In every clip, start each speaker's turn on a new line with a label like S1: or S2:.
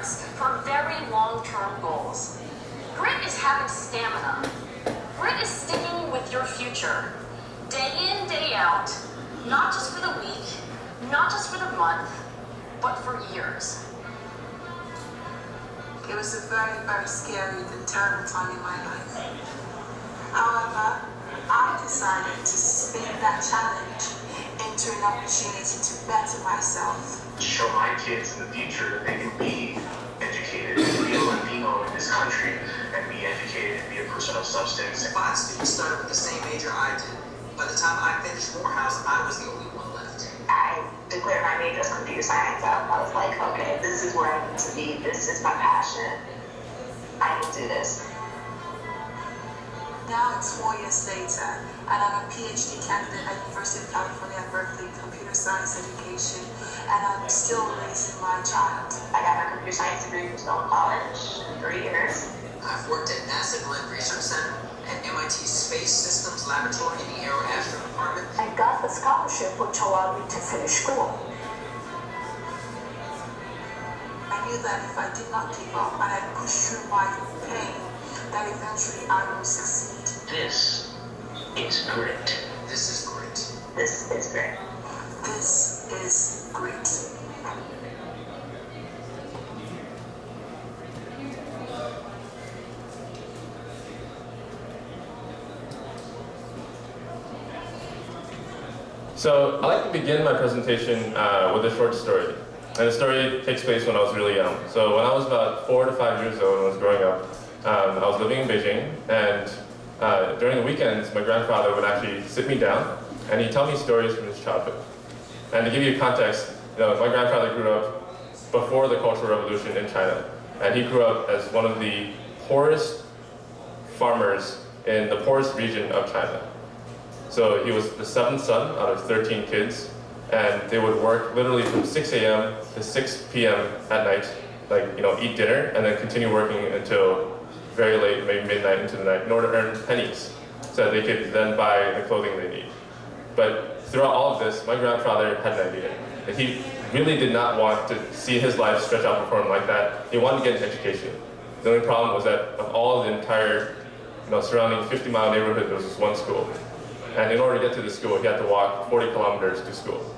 S1: prepares for very long-term goals. Grit is having stamina. Grit is sticking with your future, day in, day out, not just for the week, not just for the month, but for years.
S2: It was a very, very scary and terrible time in my life. However, I decided to spin that challenge into an opportunity to better myself.
S3: Show my kids in the future that they can be educated, male and female in this country, and be educated and be a person of substance.
S4: 5 students started with the same major I did. By the time I finished Morehouse, I was the only one left.
S5: I declared my major as computer science. I was like, okay, this is where I need to be. This is my passion. I can do this.
S2: Now it's 4 years later, and I'm a PhD candidate at University of California at Berkeley, computer science education, and I'm still raising my child.
S5: I got my computer science degree from Stone College in 3 years.
S4: I've worked at NASA Glenn Research Center and MIT Space Systems Laboratory in the Aero Astro Department.
S6: I got the scholarship which allowed me to finish school.
S2: I knew that if I did not give up and I pushed through my pain, that eventually I will succeed.
S3: This is grit.
S4: This is grit.
S5: This is great.
S2: This is grit.
S7: So I'd like to begin my presentation with a short story. And the story takes place when I was really young. So when I was about 4 to 5 years old and I was growing up, I was living in Beijing, and during the weekends, my grandfather would actually sit me down and he'd tell me stories from his childhood. And to give you context, my grandfather grew up before the Cultural Revolution in China, and he grew up as one of the poorest farmers in the poorest region of China. So he was the 7th son out of 13 kids, and they would work literally from 6 a.m. to 6 p.m. at night, eat dinner, and then continue working until very late, maybe midnight into the night, in order to earn pennies, so that they could then buy the clothing they need. But throughout all of this, my grandfather had an idea. That he really did not want to see his life stretch out before him like that. He wanted to get an education. The only problem was that of all the entire surrounding 50-mile neighborhood, there was just one school. And in order to get to the school, he had to walk 40 kilometers to school.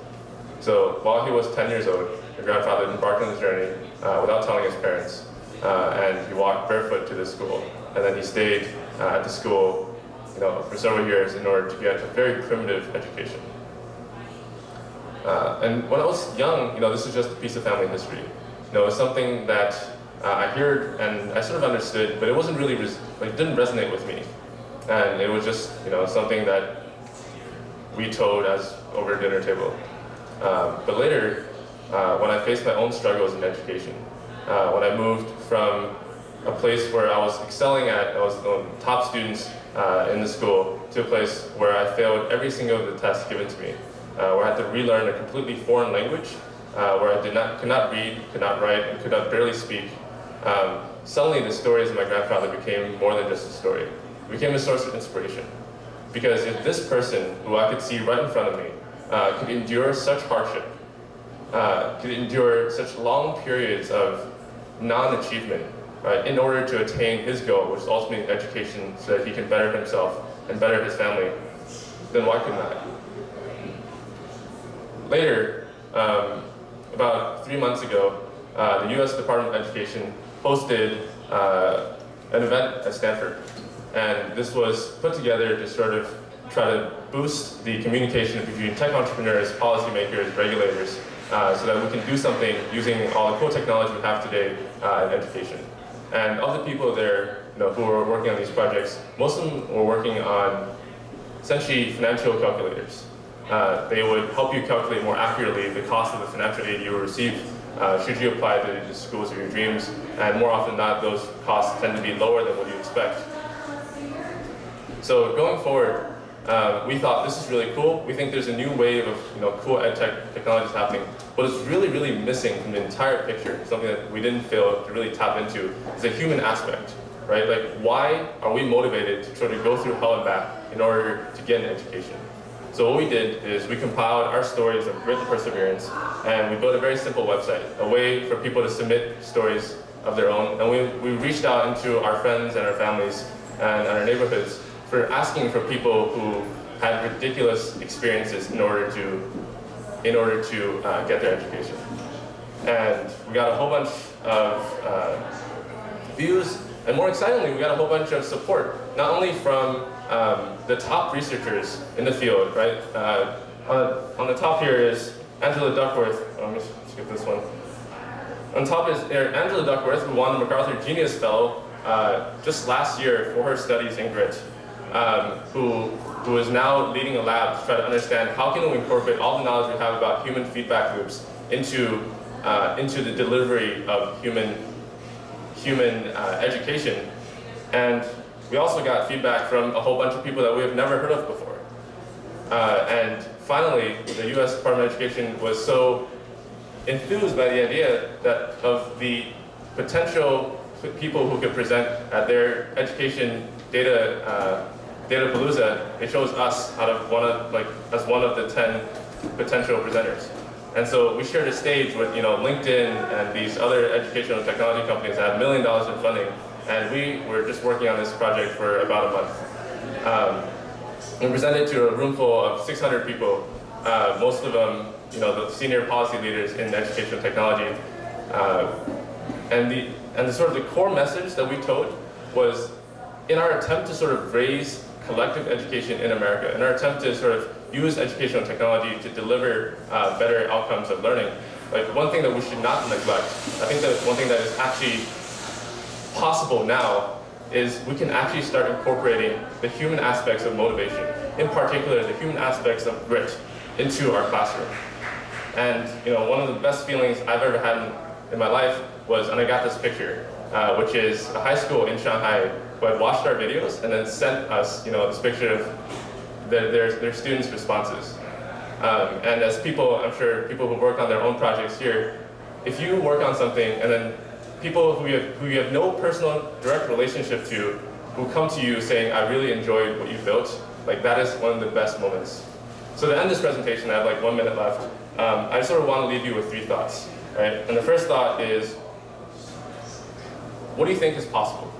S7: So while he was 10 years old, my grandfather embarked on this journey without telling his parents. And he walked barefoot to the school. And then he stayed at the school for several years in order to get a very primitive education. And when I was young, this is just a piece of family history. It was something that I heard and I sort of understood, but it wasn't really, it didn't resonate with me. And it was just, something that we told as over a dinner table. But later, when I faced my own struggles in education, when I moved from a place where I was excelling at, I was one of the top students in the school, to a place where I failed every single of the tests given to me, where I had to relearn a completely foreign language, where I could not read, could not write, and could not barely speak. Suddenly the stories of my grandfather became more than just a story. It became a source of inspiration. Because if this person, who I could see right in front of me, could endure such hardship, could endure such long periods of non-achievement, right, in order to attain his goal, which is ultimately education, so that he can better himself and better his family, then why couldn't I? Later, about 3 months ago, the US Department of Education hosted an event at Stanford. And this was put together to sort of try to boost the communication between tech entrepreneurs, policymakers, regulators, so that we can do something using all the cool technology we have today in education. And of the people there who were working on these projects, most of them were working on essentially financial calculators. They would help you calculate more accurately the cost of the financial aid you will receive should you apply to the schools of your dreams. And more often than not, those costs tend to be lower than what you expect. So going forward, we thought this is really cool. We think there's a new wave of cool ed tech technologies happening. What is really, really missing from the entire picture, something that we didn't fail to really tap into, is a human aspect, right? Like, why are we motivated to try to go through hell and back in order to get an education? So what we did is we compiled our stories of grit and perseverance, and we built a very simple website, a way for people to submit stories of their own. And we reached out into our friends and our families and our neighborhoods for asking for people who had ridiculous experiences in order to get their education. And we got a whole bunch of views, and more excitingly, we got a whole bunch of support, not only from the top researchers in the field, right? On the top here is Angela Duckworth. Let me skip this one. On top is Angela Duckworth, who won the MacArthur Genius Fellow just last year for her studies in grit, who is now leading a lab to try to understand how can we incorporate all the knowledge we have about human feedback loops into the delivery of human education. And we also got feedback from a whole bunch of people that we have never heard of before. And finally, the U.S. Department of Education was so enthused by the idea of the potential people who could present at their education data palooza. They chose us as one of the 10 potential presenters. And so we shared a stage with LinkedIn and these other educational technology companies that had $1 million in funding. And we were just working on this project for about a month. We presented to a room full of 600 people, most of them, the senior policy leaders in educational technology. And the sort of the core message that we told was, in our attempt to sort of raise collective education in America, in our attempt to sort of use educational technology to deliver better outcomes of learning, like one thing that we should not neglect, I think that one thing that is actually possible now is we can actually start incorporating the human aspects of motivation, in particular the human aspects of grit, into our classroom. And one of the best feelings I've ever had in my life was, and I got this picture, which is a high school in Shanghai who had watched our videos and then sent us, this picture of their students' responses. And as people, I'm sure people who work on their own projects here, if you work on something and then people who you have no personal direct relationship to, who come to you saying, I really enjoyed what you built, like that is one of the best moments. So to end this presentation, I have like 1 minute left. I sort of want to leave you with 3 thoughts, right? And the first thought is, what do you think is possible?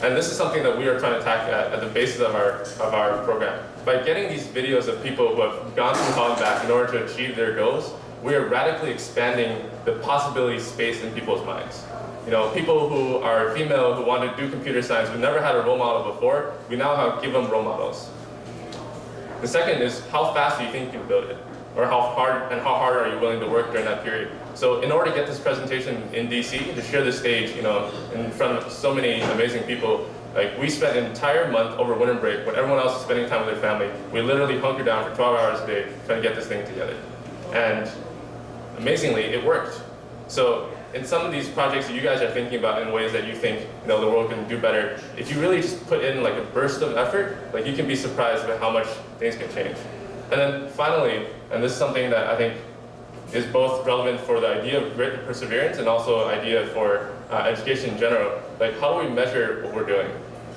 S7: And this is something that we are trying to tackle at the basis of our program. By getting these videos of people who have gone through hell and back in order to achieve their goals, we are radically expanding the possibility space in people's minds. People who are female, who want to do computer science, who never had a role model before, we now give them role models. The second is, how fast do you think you can build it? Or how hard are you willing to work during that period? So in order to get this presentation in DC, to share the stage, in front of so many amazing people, like we spent an entire month over winter break when everyone else is spending time with their family. We literally hunkered down for 12 hours a day trying to get this thing together. And amazingly, it worked. So in some of these projects that you guys are thinking about in ways that you think the world can do better, if you really just put in like a burst of effort, like you can be surprised by how much things can change. And then finally, and this is something that I think is both relevant for the idea of grit and perseverance and also idea for education in general, like how do we measure what we're doing?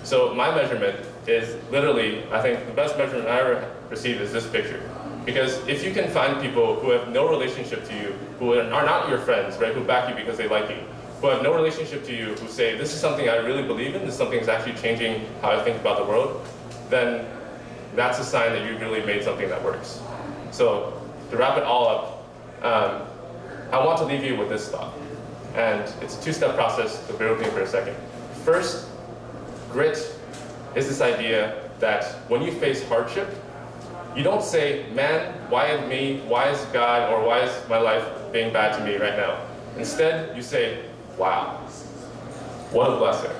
S7: So my measurement is literally, I think the best measurement I ever received is this picture. Because if you can find people who have no relationship to you, who are not your friends, right, who back you because they like you, who have no relationship to you, who say, this is something I really believe in, this is something that's actually changing how I think about the world, then that's a sign that you've really made something that works. So to wrap it all up, I want to leave you with this thought. And it's a 2-step process, so bear with me for a second. First, grit is this idea that when you face hardship, you don't say, man, why me? Why is God, or why is my life being bad to me right now? Instead, you say, wow, what a blessing.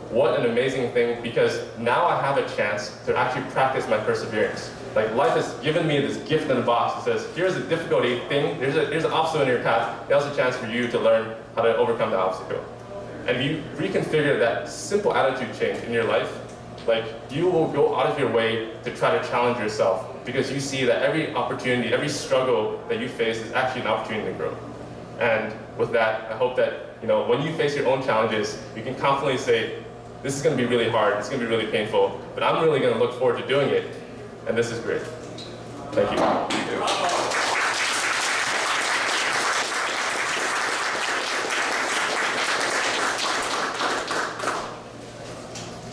S7: What an amazing thing, because now I have a chance to actually practice my perseverance. Like life has given me this gift in a box that says, here's a difficulty thing, here's an obstacle in your path, now's a chance for you to learn how to overcome the obstacle. And if you reconfigure that simple attitude change in your life, like you will go out of your way to try to challenge yourself because you see that every opportunity, every struggle that you face is actually an opportunity to grow. And with that, I hope that when you face your own challenges, you can confidently say, this is going to be really hard, it's going to be really painful, but I'm really going to look forward to doing it, and this is great. Thank you.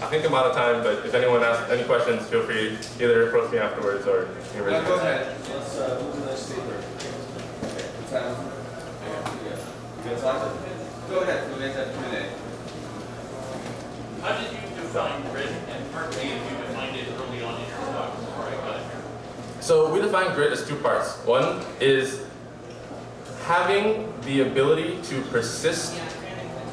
S7: I think I'm out of time, but if anyone has any questions, feel free to either approach me afterwards or
S8: Go ahead. Let's move to the next speaker. Okay. What's that? You guys like it? Go ahead. We'll get that Q&A.
S9: How did you define grit, and partly you defined it early on in your talk before I got here?
S7: So we define grit as two parts. One is having the ability to persist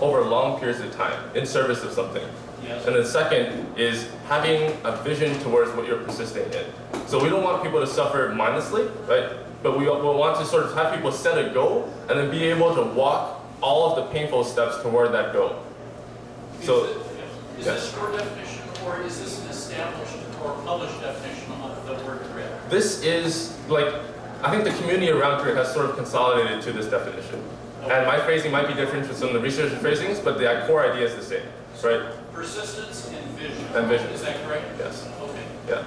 S7: over long periods of time in service of something.
S9: Yes.
S7: And the second is having a vision towards what you're persisting in. So we don't want people to suffer mindlessly, right? But we want to sort of have people set a goal and then be able to walk all of the painful steps toward that goal. So,
S9: is this your definition, or is this an established or published definition of the word grit?
S7: this is like, I think the community around grit has sort of consolidated to this definition. And my phrasing might be different from some of the research phrasings, but the core idea is the same, right?
S9: Persistence and vision.
S7: And vision.
S9: Is that correct?
S7: Yes.
S9: Okay.
S7: Yeah.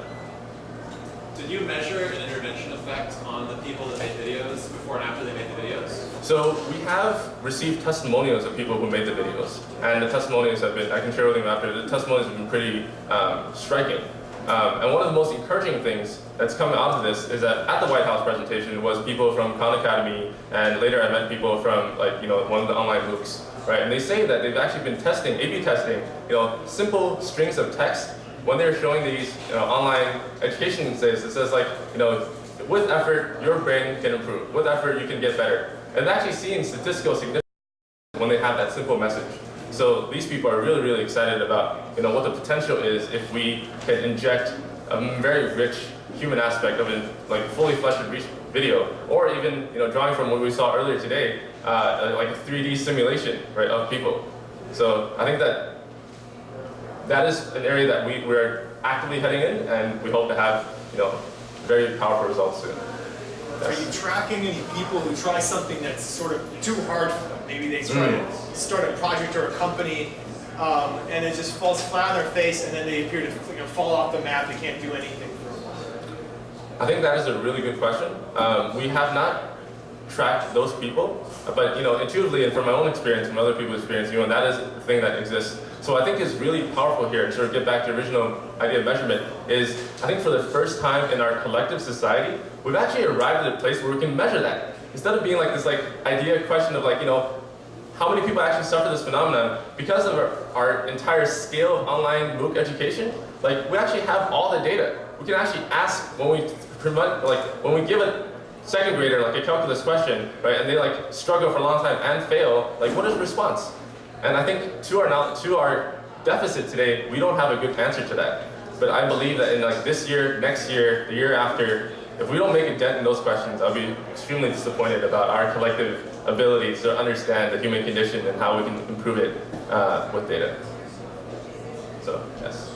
S10: Did you measure an intervention effect on the people that made videos before and after they made the videos?
S7: So we have received testimonials of people who made the videos, and the testimonials have been, I can share with you after, the testimonials have been pretty striking. And one of the most encouraging things that's come out of this is that at the White House presentation was people from Khan Academy, and later I met people from one of the online MOOCs, right? And they say that they've actually been testing, A/B testing, simple strings of text when they're showing these online education essays. It says with effort, your brain can improve. With effort, you can get better. And actually seeing statistical significance when they have that simple message. So these people are really, really excited about what the potential is if we can inject a very rich human aspect of a fully fleshed video, or even drawing from what we saw earlier today, like a 3D simulation, right, of people. So I think that is an area that we're actively heading in, and we hope to have very powerful results soon.
S11: Are you tracking any people who try something that's sort of too hard for them? Maybe they try to start a project or a company, and it just falls flat on their face, and then they appear to fall off the map. They can't do anything for a while.
S7: I think that is a really good question. We have not tracked those people, but intuitively and from my own experience, from other people's experience, that is the thing that exists. So I think is really powerful here, and sort of get back to the original idea of measurement, is I think for the first time in our collective society, we've actually arrived at a place where we can measure that. Instead of being this idea question of how many people actually suffer this phenomenon, because of our entire scale of online MOOC education, we actually have all the data. We can actually ask when we give a second grader a calculus question, right, and they struggle for a long time and fail, what is the response? And I think to our deficit today, we don't have a good answer to that. But I believe that in this year, next year, the year after, if we don't make a dent in those questions, I'll be extremely disappointed about our collective ability to understand the human condition and how we can improve it with data. So, yes.